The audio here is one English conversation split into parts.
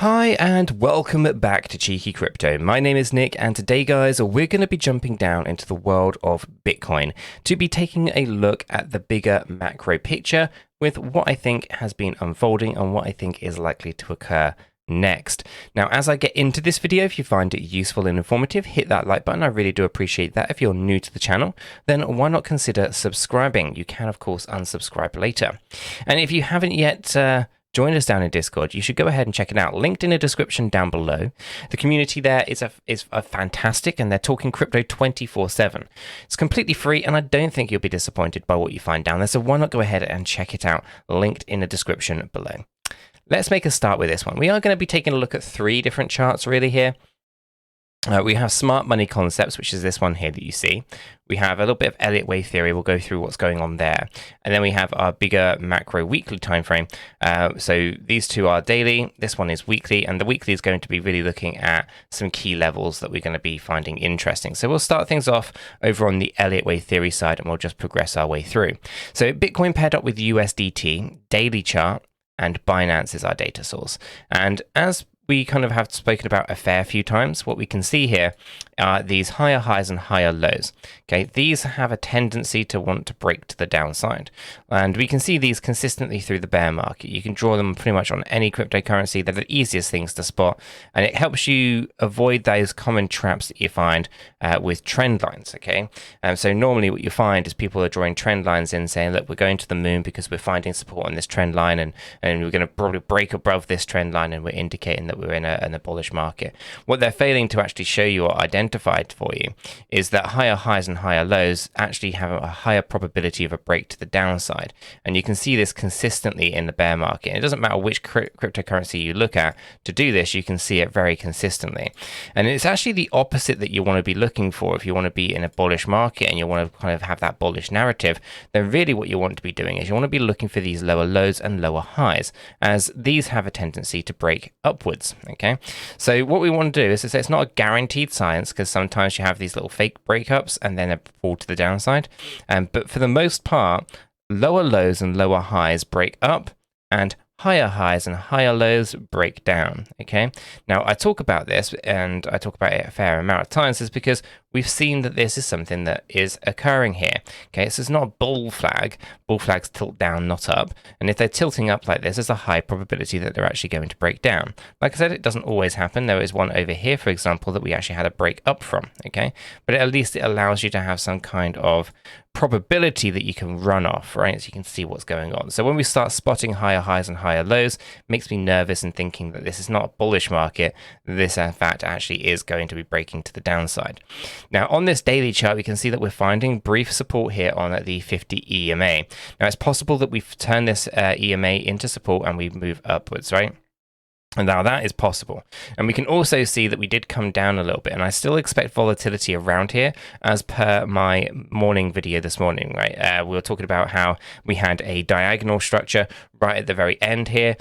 Hi and welcome back to Cheeky Crypto. My name is Nick and today guys we're going to be jumping down into the world of Bitcoin to be taking a look at the bigger macro picture with what I think has been unfolding and what I think is likely to occur next. Now as I get into this video, if you find it useful and informative, hit that like button. I really do appreciate that. If you're new to the channel, then why not consider subscribing? You can of course unsubscribe later. And if you haven't yet join us down in Discord, you should go ahead and check it out. Linked in the description down below. The community there is a fantastic, and they're talking crypto 24/7. It's completely free, and I don't think you'll be disappointed by what you find down there. So why not go ahead and check it out? Linked in the description below. Let's make a start with this one. We are going to be taking a look at three different charts really here. We have smart money concepts, which is this one here that you see. We have a little bit of Elliott wave theory. We'll go through what's going on there. And then we have our bigger macro weekly time frame. So these two are daily. This one is weekly. And the weekly is going to be really looking at some key levels that we're going to be finding interesting. So we'll start things off over on the Elliott wave theory side, and we'll just progress our way through. So Bitcoin paired up with USDT, daily chart, and Binance is our data source. And as we kind of have spoken about a fair few times, what we can see here are these higher highs and higher lows. Okay, these have a tendency to want to break to the downside. And we can see these consistently through the bear market. You can draw them pretty much on any cryptocurrency. They're the easiest things to spot. And it helps you avoid those common traps that you find with trend lines, okay? So normally what you find is people are drawing trend lines in saying, look, we're going to the moon because we're finding support on this trend line and we're going to probably break above this trend line, and we're indicating that we're in a bullish market. What they're failing to actually show you or identified for you is that higher highs and higher lows actually have a higher probability of a break to the downside. And you can see this consistently in the bear market. And it doesn't matter which cryptocurrency you look at to do this, you can see it very consistently. And it's actually the opposite that you want to be looking for if you want to be in a bullish market and you want to kind of have that bullish narrative. Then really what you want to be doing is you want to be looking for these lower lows and lower highs, as these have a tendency to break upwards. Okay, so what we want to do is it's not a guaranteed science, because sometimes you have these little fake breakups and then they fall to the downside. But for the most part, lower lows and lower highs break up, and higher highs and higher lows break down. Okay, now I talk about this and I talk about it a fair amount of times is because we've seen that this is something that is occurring here. Okay, so it's not a bull flag. Bull flags tilt down, not up. And if they're tilting up like this, there's a high probability that they're actually going to break down. Like I said, it doesn't always happen. There is one over here, for example, that we actually had a break up from. Okay, but at least it allows you to have some kind of probability that you can run off, right? So you can see what's going on. So when we start spotting higher highs and higher lows, it makes me nervous and thinking that this is not a bullish market. This, in fact, actually is going to be breaking to the downside. Now, on this daily chart, we can see that we're finding brief support here on the 50 EMA. Now, it's possible that we've turned this EMA into support and we move upwards, right? And now that is possible. And we can also see that we did come down a little bit, and I still expect volatility around here as per my morning video this morning, right? We were talking about how we had a diagonal structure right at the very end here.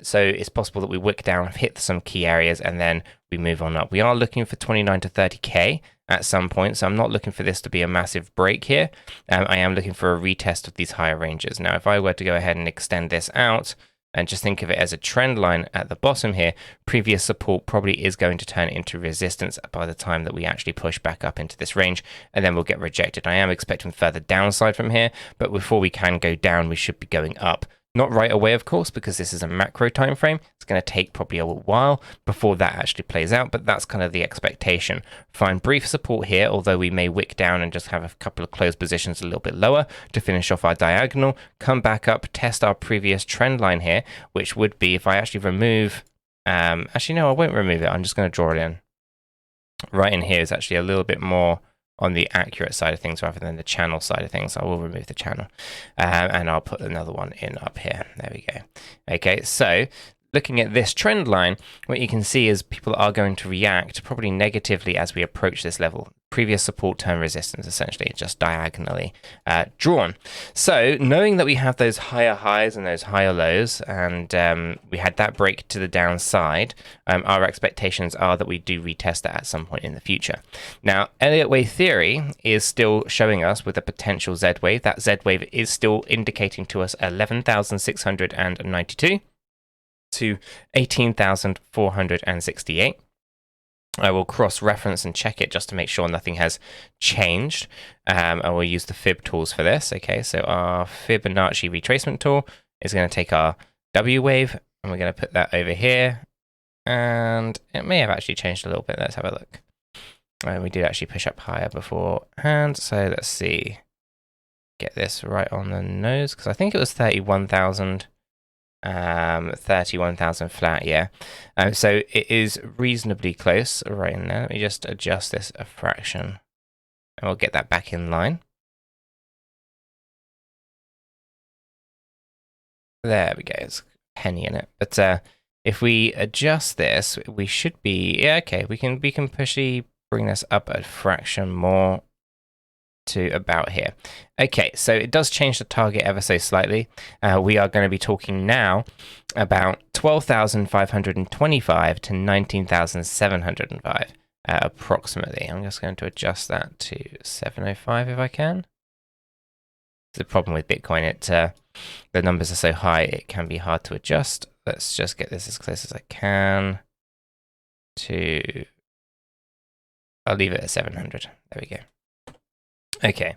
So it's possible that we wick down, hit some key areas, and then we move on up. We are looking for 29 to 30K at some point, so I'm not looking for this to be a massive break here. I am looking for a retest of these higher ranges. Now, if I were to go ahead and extend this out, and just think of it as a trend line at the bottom here, previous support probably is going to turn into resistance by the time that we actually push back up into this range, and then we'll get rejected. I am expecting further downside from here, but before we can go down, we should be going up. Not right away, of course, because this is a macro time frame. It's going to take probably a while before that actually plays out, but that's kind of the expectation. Find brief support here, although we may wick down and just have a couple of closed positions a little bit lower to finish off our diagonal, come back up, test our previous trend line here, which would be if I actually remove, actually no, I won't remove it. I'm just going to draw it in. Right in here is actually a little bit more on the accurate side of things rather than the channel side of things. I will remove the channel and I'll put another one in up here. There we go. Okay, so looking at this trend line, what you can see is people are going to react probably negatively as we approach this level. Previous support turn resistance, essentially, just diagonally drawn. So knowing that we have those higher highs and those higher lows, and we had that break to the downside, our expectations are that we do retest that at some point in the future. Now, Elliott wave theory is still showing us with a potential Z wave. That Z wave is still indicating to us 11,692. to 18,468. I will cross-reference and check it just to make sure nothing has changed. And we'll use the fib tools for this. Okay, so our Fibonacci retracement tool is going to take our W wave, and we're going to put that over here. And it may have actually changed a little bit. Let's have a look. We did actually push up higher beforehand. So let's see. Get this right on the nose, because I think it was 31,000. 31,000 flat, yeah. So it is reasonably close right in there. Let me just adjust this a fraction, and we'll get that back in line. There we go. It's a penny in it. But if we adjust this, we should be, yeah, okay. We can pushly bring this up a fraction more to about here. Okay, so it does change the target ever so slightly. We are going to be talking now about 12,525 to 19,705 approximately. I'm just going to adjust that to 705 if I can. The problem with Bitcoin, the numbers are so high it can be hard to adjust. Let's just get this as close as I can to, I'll leave it at 700. There we go. Okay,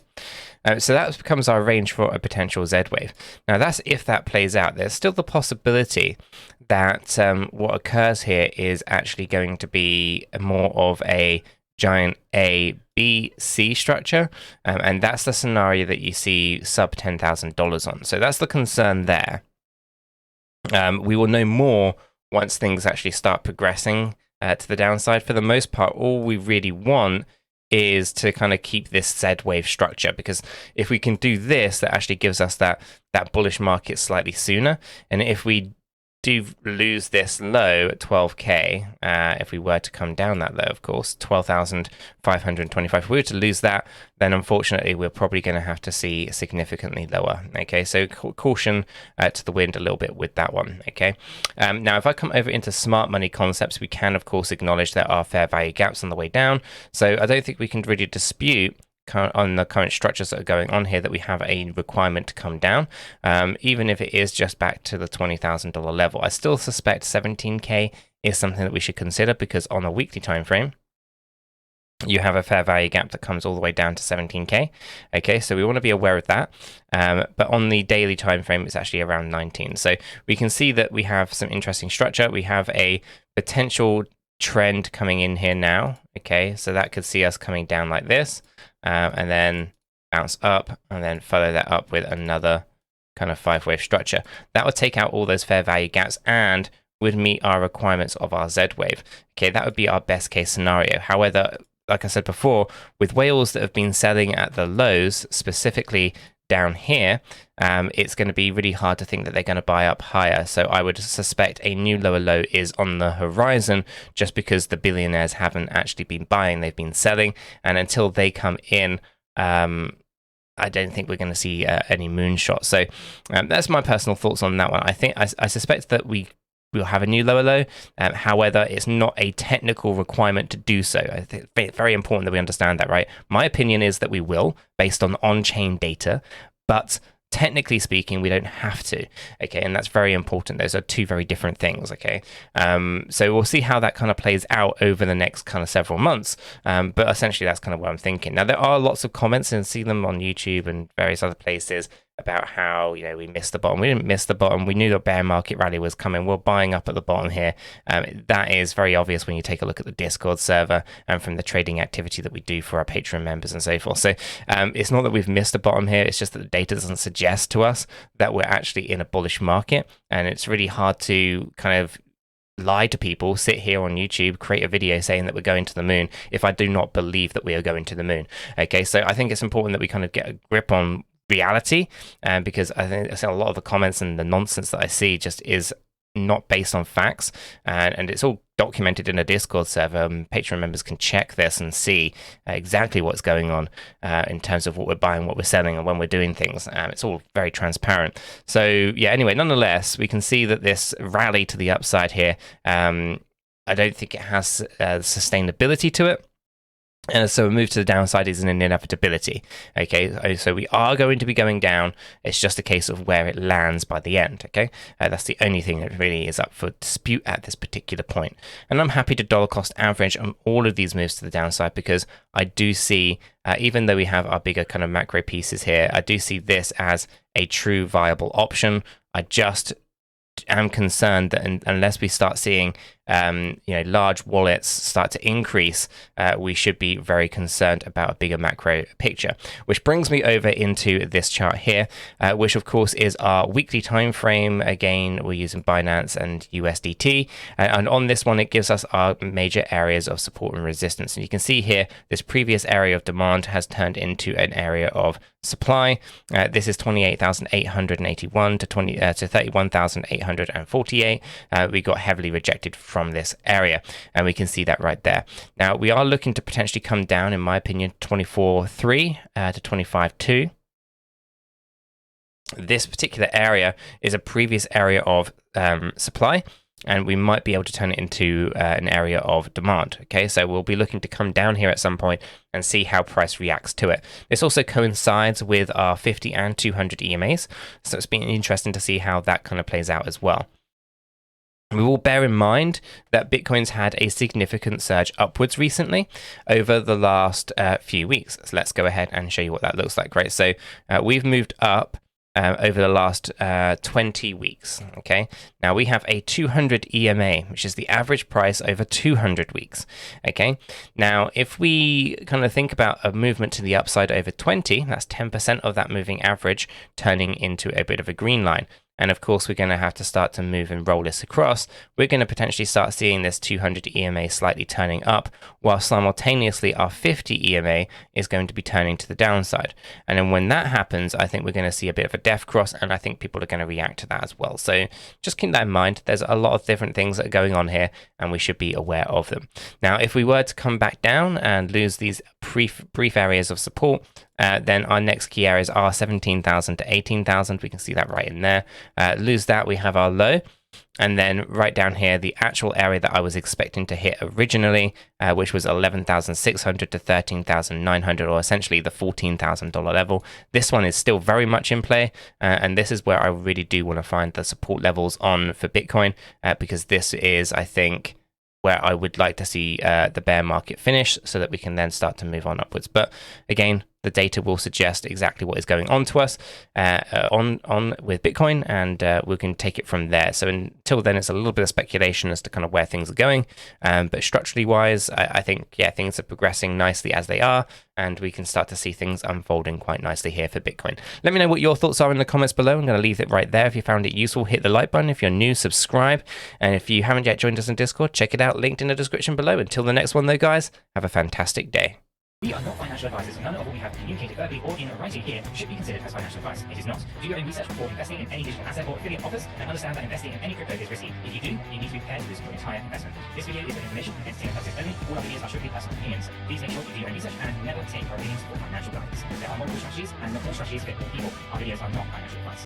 so that becomes our range for a potential Z wave. Now that's if that plays out. There's still the possibility that what occurs here is actually going to be more of a giant A, B, C structure, and that's the scenario that you see sub $10,000 on. So that's the concern there. We will know more once things actually start progressing to the downside. For the most part, all we really want is to kind of keep this Z wave structure, because if we can do this, that actually gives us that bullish market slightly sooner. And if we do lose this low at 12K, if we were to come down that low, of course, 12,525, if we were to lose that, then unfortunately we're probably going to have to see significantly lower. Okay, so caution to the wind a little bit with that one. Okay, now if I come over into smart money concepts, we can of course acknowledge there are fair value gaps on the way down. So I don't think we can really dispute on the current structures that are going on here that we have a requirement to come down, even if it is just back to the $20,000 level. I still suspect 17K is something that we should consider, because on a weekly time frame you have a fair value gap that comes all the way down to 17K. Okay, so we want to be aware of that. But on the daily time frame, it's actually around 19. So we can see that we have some interesting structure. We have a potential trend coming in here now. Okay, so that could see us coming down like this, and then bounce up, and then follow that up with another kind of 5-wave structure. That would take out all those fair value gaps and would meet our requirements of our Z wave. Okay, that would be our best case scenario. However, like I said before, with whales that have been selling at the lows, specifically down here, it's going to be really hard to think that they're going to buy up higher. So I would suspect a new lower low is on the horizon, just because the billionaires haven't actually been buying, they've been selling. And until they come in, I don't think we're going to see any moonshot. So that's my personal thoughts on that one. I suspect that we'll have a new lower low. However, it's not a technical requirement to do so. I think it's very important that we understand that, right? My opinion is that we will, based on on-chain data, but technically speaking, we don't have to. Okay, and that's very important. Those are two very different things. Okay, so we'll see how that kind of plays out over the next kind of several months. But essentially, that's kind of what I'm thinking. Now, there are lots of comments, and see them on YouTube and various other places, about how, you know, we missed the bottom. We didn't miss the bottom. We knew the bear market rally was coming. We're buying up at the bottom here. That is very obvious when you take a look at the Discord server and from the trading activity that we do for our Patreon members and so forth. So it's not that we've missed the bottom here. It's just that the data doesn't suggest to us that we're actually in a bullish market. And it's really hard to kind of lie to people, sit here on YouTube, create a video saying that we're going to the moon if I do not believe that we are going to the moon. Okay, so I think it's important that we kind of get a grip on reality, because I think a lot of the comments and the nonsense that I see just is not based on facts, and it's all documented in a Discord server. Patreon members can check this and see exactly what's going on in terms of what we're buying, what we're selling, and when we're doing things. It's all very transparent. So yeah, anyway, nonetheless, we can see that this rally to the upside here, I don't think it has sustainability to it. And so a move to the downside is an inevitability. Okay, so we are going to be going down. It's just a case of where it lands by the end. Okay, that's the only thing that really is up for dispute at this particular point. And I'm happy to dollar cost average on all of these moves to the downside, because I do see, even though we have our bigger kind of macro pieces here, I do see this as a true viable option. I just am concerned that unless we start seeing large wallets start to increase, we should be very concerned about a bigger macro picture. Which brings me over into this chart here, which of course is our weekly time frame. Again, we're using Binance and USDT, and on this one it gives us our major areas of support and resistance. And you can see here this previous area of demand has turned into an area of supply. This is 28,881 to 31,848. We got heavily rejected from this area, and we can see that right there. Now we are looking to potentially come down, in my opinion, 24.3 to 25.2. This particular area is a previous area of supply, and we might be able to turn it into an area of demand. Okay, so we'll be looking to come down here at some point and see how price reacts to it. This also coincides with our 50 and 200 EMAs, so it's been interesting to see how that kind of plays out as well. We will bear in mind that Bitcoin's had a significant surge upwards recently over the last few weeks. So let's go ahead and show you what that looks like. Right, so we've moved up over the last 20 weeks. Okay, now we have a 200 EMA, which is the average price over 200 weeks. Okay, now if we kind of think about a movement to the upside over 20, that's 10% of that moving average turning into a bit of a green line. And of course, we're going to have to start to move and roll this across. We're going to potentially start seeing this 200 EMA slightly turning up, while simultaneously our 50 EMA is going to be turning to the downside. And then when that happens, I think we're going to see a bit of a death cross, and I think people are going to react to that as well. So just keep that in mind. There's a lot of different things that are going on here, and we should be aware of them. Now, if we were to come back down and lose these brief areas of support, then our next key areas are 17,000 to 18,000. We can see that right in there. Lose that, we have our low. And then right down here, the actual area that I was expecting to hit originally, which was 11,600 to 13,900, or essentially the $14,000 level. This one is still very much in play. And this is where I really do want to find the support levels on for Bitcoin, because this is, I think, where I would like to see the bear market finish, so that we can then start to move on upwards. But again, the data will suggest exactly what is going on to us on with Bitcoin, and we can take it from there. So until then, it's a little bit of speculation as to kind of where things are going. But structurally wise, I think, yeah, things are progressing nicely as they are, and we can start to see things unfolding quite nicely here for Bitcoin. Let me know what your thoughts are in the comments below. I'm going to leave it right there. If you found it useful, hit the like button. If you're new, subscribe. And if you haven't yet joined us in Discord, check it out, linked in the description below. Until the next one though, guys, have a fantastic day. We are not financial advisors. None of what we have communicated verbally or in writing here should be considered as financial advice. It is not. Do your own research before investing in any digital asset or affiliate offers, and understand that investing in any crypto is risky. If you do, you need to be prepared to lose your entire investment. This video is for information and entertainment purposes only. All our videos are strictly personal opinions. Please make sure you do your own research and never take our opinions for financial guidance. There are multiple strategies, and not all strategies fit all people. Our videos are not financial advice.